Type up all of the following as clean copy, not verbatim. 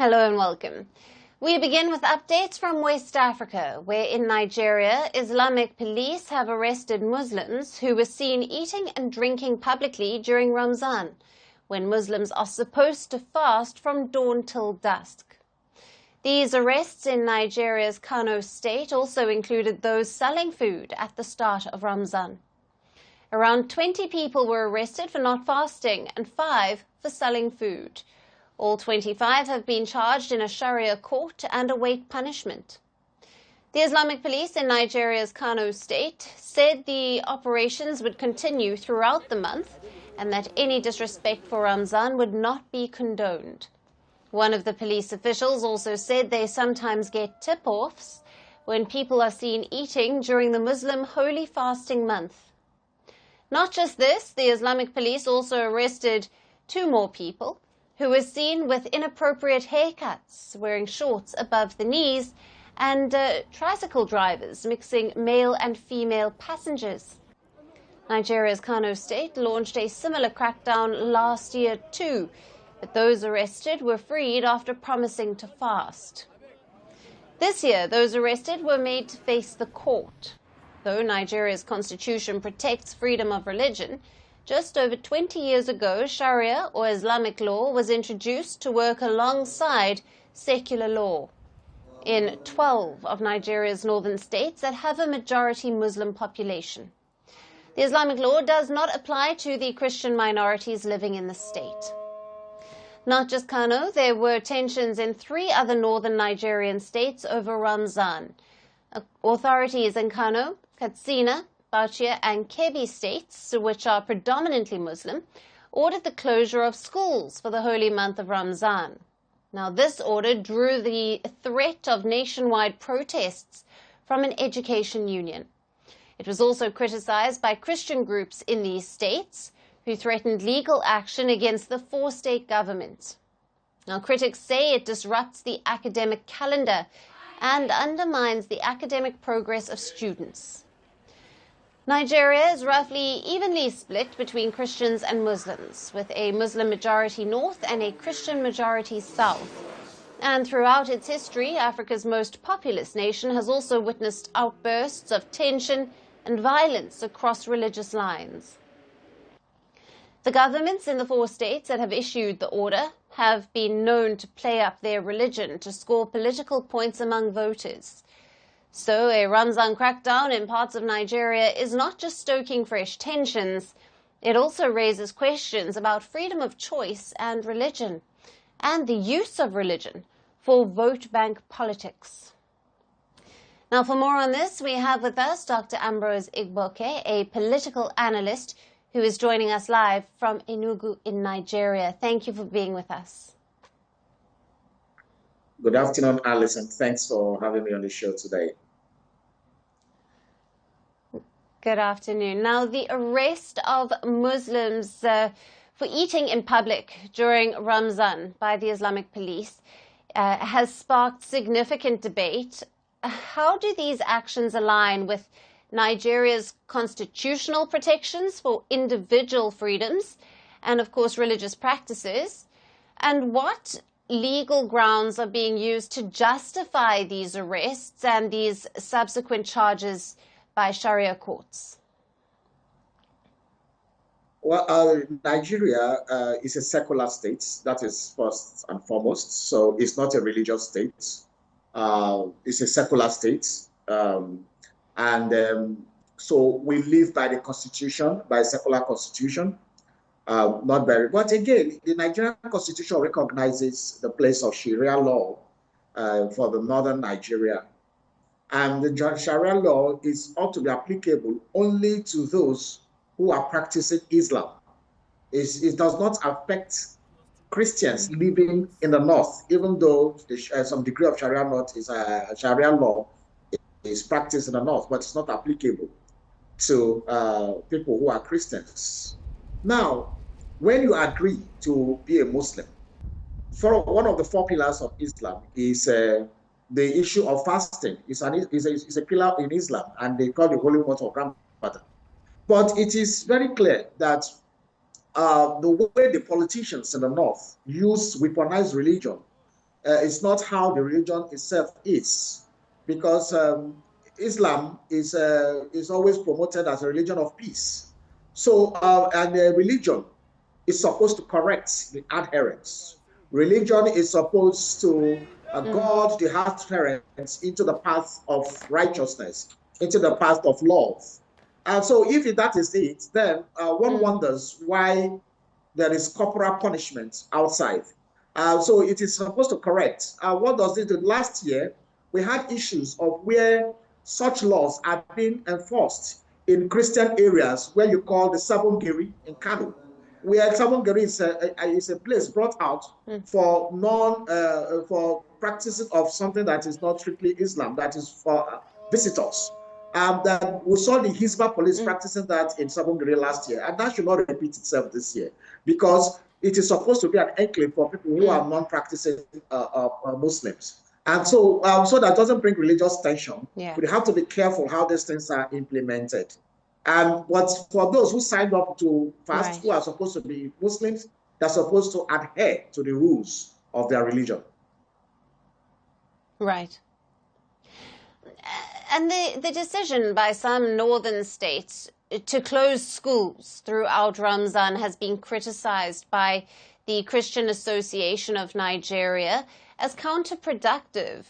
Hello and welcome. We begin with updates from West Africa, where in Nigeria, Islamic police have arrested Muslims who were seen eating and drinking publicly during Ramzan, when Muslims are supposed to fast from dawn till dusk. These arrests in Nigeria's Kano state also included those selling food at the start of Ramzan. Around 20 people were arrested for not fasting and 5 for selling food. All 25 have been charged in a Sharia court and await punishment. The Islamic police in Nigeria's Kano state said the operations would continue throughout the month and that any disrespect for Ramzan would not be condoned. One of the police officials also said they sometimes get tip-offs when people are seen eating during the Muslim holy fasting month. Not just this, the Islamic police also arrested 2 more people who were seen with inappropriate haircuts, wearing shorts above the knees, and tricycle drivers mixing male and female passengers. Nigeria's Kano state launched a similar crackdown last year too, but those arrested were freed after promising to fast. This year, those arrested were made to face the court. Though Nigeria's constitution protects freedom of religion, just over 20 years ago, Sharia, or Islamic law, was introduced to work alongside secular law in 12 of Nigeria's northern states that have a majority Muslim population. The Islamic law does not apply to the Christian minorities living in the state. Not just Kano, there were tensions in 3 other northern Nigerian states over Ramzan. Authorities in Kano, Katsina, Bauchi and Kebbi states, which are predominantly Muslim, ordered the closure of schools for the holy month of Ramzan. Now, this order drew the threat of nationwide protests from an education union. It was also criticized by Christian groups in these states, who threatened legal action against the 4-state government. Now, critics say it disrupts the academic calendar and undermines the academic progress of students. Nigeria is roughly evenly split between Christians and Muslims, with a Muslim majority north and a Christian majority south. And throughout its history, Africa's most populous nation has also witnessed outbursts of tension and violence across religious lines. The governments in the 4 states that have issued the order have been known to play up their religion to score political points among voters. So a Ramzan crackdown in parts of Nigeria is not just stoking fresh tensions, it also raises questions about freedom of choice and religion, and the use of religion for vote bank politics. Now, for more on this, we have with us Dr. Ambrose Igboke, a political analyst who is joining us live from Enugu in Nigeria. Thank you for being with us. Good afternoon, Alice, and thanks for having me on the show today. Good afternoon. Now, the arrest of Muslims for eating in public during Ramzan by the Islamic police has sparked significant debate. How do these actions align with Nigeria's constitutional protections for individual freedoms and, of course, religious practices? And what legal grounds are being used to justify these arrests and these subsequent charges by Sharia courts? Well, Nigeria is a secular state, that is first and foremost. So it's not a religious state. It's a secular state. So we live by the constitution, by a secular constitution, not very. But again, the Nigerian constitution recognizes the place of Sharia law for the northern Nigeria. And the Sharia law ought to be applicable only to those who are practicing Islam. It does not affect Christians living in the north, even though some degree of Sharia law is practiced in the north, but it's not applicable to people who are Christians. Now, when you agree to be a Muslim, one of the 4 pillars of Islam is the issue of fasting. It's a pillar in Islam, and they call the holy month of Ramadan. But it is very clear that the way the politicians in the north use weaponized religion it's not how the religion itself is, because Islam is always promoted as a religion of peace. So, and religion is supposed to correct the adherents. Religion is supposed to guide the adherents into the path of righteousness, into the path of love. And so, if that is it, then one wonders why there is corporal punishment outside. So it is supposed to correct. What does it do? Last year, we had issues of where such laws are being enforced in Christian areas where you call the Sabongeri in Kano, where Sabongeri is a place brought out for for practices of something that is not strictly Islam, that is for visitors. That we saw the Hizbah police practicing that in Sabongeri last year, and that should not repeat itself this year, because it is supposed to be an enclave for people who are non-practicing Muslims. And so, so that doesn't bring religious tension, we have to be careful how these things are implemented. But for those who signed up to fast, who are supposed to be Muslims, they're supposed to adhere to the rules of their religion. Right. And the decision by some northern states to close schools throughout Ramzan has been criticized by the Christian Association of Nigeria as counterproductive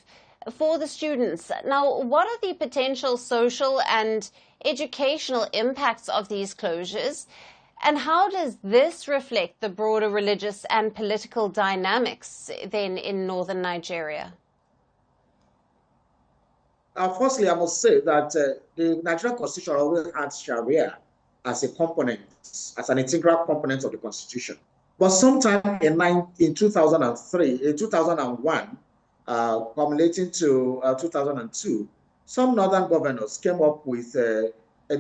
for the students. Now, what are the potential social and educational impacts of these closures? And how does this reflect the broader religious and political dynamics then in northern Nigeria? Firstly, I must say that the Nigerian Constitution always had Sharia as a component, as an integral component of the Constitution. But sometime in 2003, in 2001, culminating to 2002, some northern governors came up with a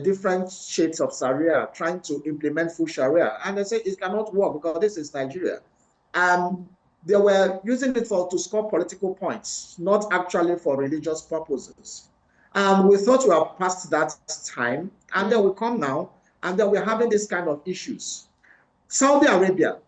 different shades of Sharia, trying to implement full Sharia. And they said it cannot work because this is Nigeria. They were using it to score political points, not actually for religious purposes. We thought we have passed that time, and then we come now, and then we're having this kind of issues. Saudi Arabia,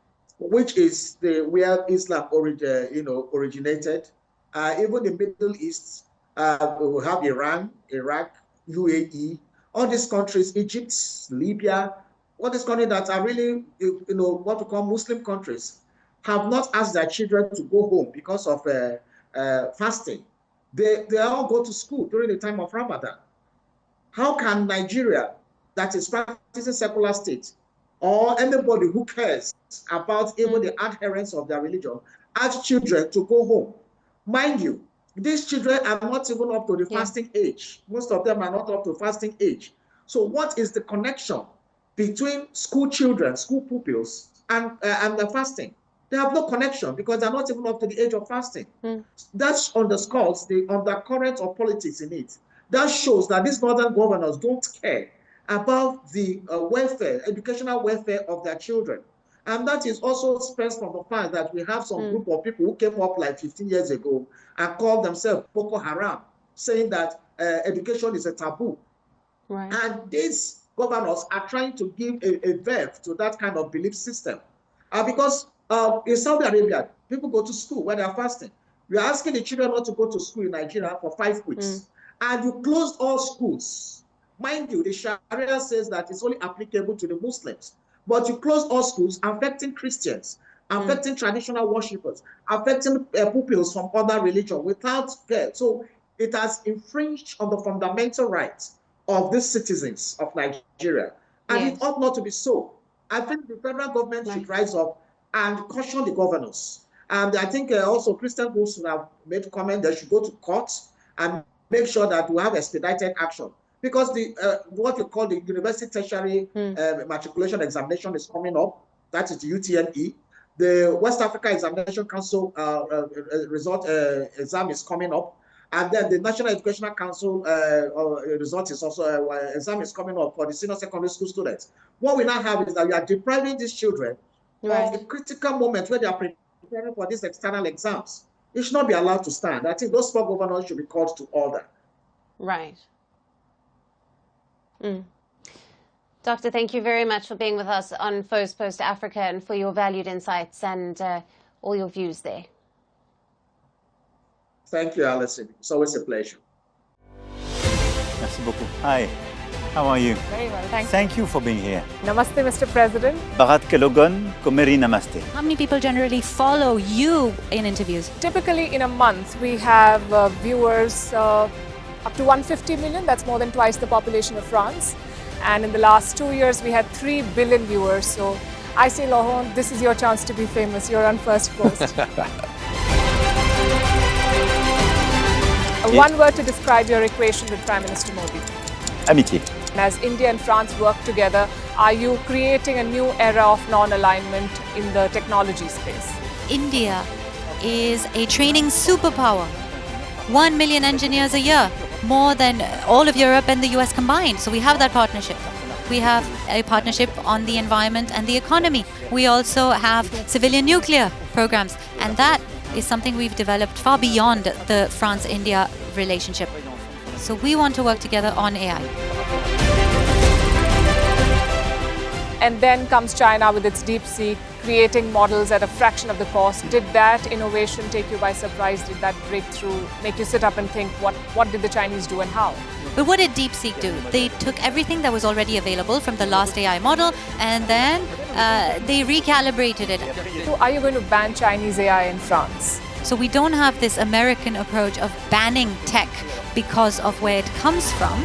which is where Islam originated, even the Middle East, we have Iran, Iraq, UAE, all these countries, Egypt, Libya, all these countries that are really, what we call Muslim countries, have not asked their children to go home because of fasting. They all go to school during the time of Ramadan. How can Nigeria, that is practicing secular state, or anybody who cares about even the adherents of their religion, ask children to go home? Mind you, these children are not even up to the fasting age. Most of them are not up to fasting age. So what is the connection between school children, school pupils, and the fasting? They have no connection because they're not even up to the age of fasting. That underscores the undercurrent of politics in it. That shows that these northern governors don't care about the welfare, educational welfare of their children. And that is also stems from the fact that we have some group of people who came up like 15 years ago and called themselves Boko Haram, saying that education is a taboo. And these governors are trying to give a verve to that kind of belief system. Because in Saudi Arabia, people go to school when they're fasting. You're asking the children not to go to school in Nigeria for 5 weeks. And you closed all schools. Mind you, the Sharia says that it's only applicable to the Muslims. But you close all schools, affecting Christians, affecting traditional worshippers, affecting pupils from other religions without care. So it has infringed on the fundamental rights of the citizens of Nigeria. And it ought not to be so. I think the federal government should rise up and caution the governors. And I think also Christian groups have made comment they should go to court and make sure that we have expedited action. Because what we call the University Tertiary Matriculation Examination is coming up. That is the UTME. The West Africa Examination Council result exam is coming up. And then the National Educational Council result is also, exam is coming up for the senior secondary school students. What we now have is that we are depriving these children of a critical moment where they are preparing for these external exams. It should not be allowed to stand. I think those four governors should be called to order. Right. Doctor, thank you very much for being with us on Firstpost Africa and for your valued insights and all your views there. Thank you, Alison. It's always a pleasure. Merci beaucoup. Hi, how are you? Very well, thank you. Thank you for being here. Namaste, Mr. President. Bharat Kelogon, Komeri Namaste. How many people generally follow you in interviews? Typically in a month, we have viewers up to 150 million. That's more than twice the population of France. And in the last 2 years, we had 3 billion viewers. So I say, Laurent, this is your chance to be famous. You're on Firstpost. One word to describe your equation with Prime Minister Modi. Amitié. And as India and France work together, are you creating a new era of non-alignment in the technology space? India is a training superpower. 1 million engineers a year, more than all of Europe and the US combined. So we have that partnership. We have a partnership on the environment and the economy. We also have civilian nuclear programs. And that is something we've developed far beyond the France-India relationship. So we want to work together on AI. And then comes China with its DeepSeek, creating models at a fraction of the cost. Did that innovation take you by surprise? Did that breakthrough make you sit up and think, what did the Chinese do and how? But what did DeepSeek do? They took everything that was already available from the last AI model and then they recalibrated it. So are you going to ban Chinese AI in France? So we don't have this American approach of banning tech because of where it comes from.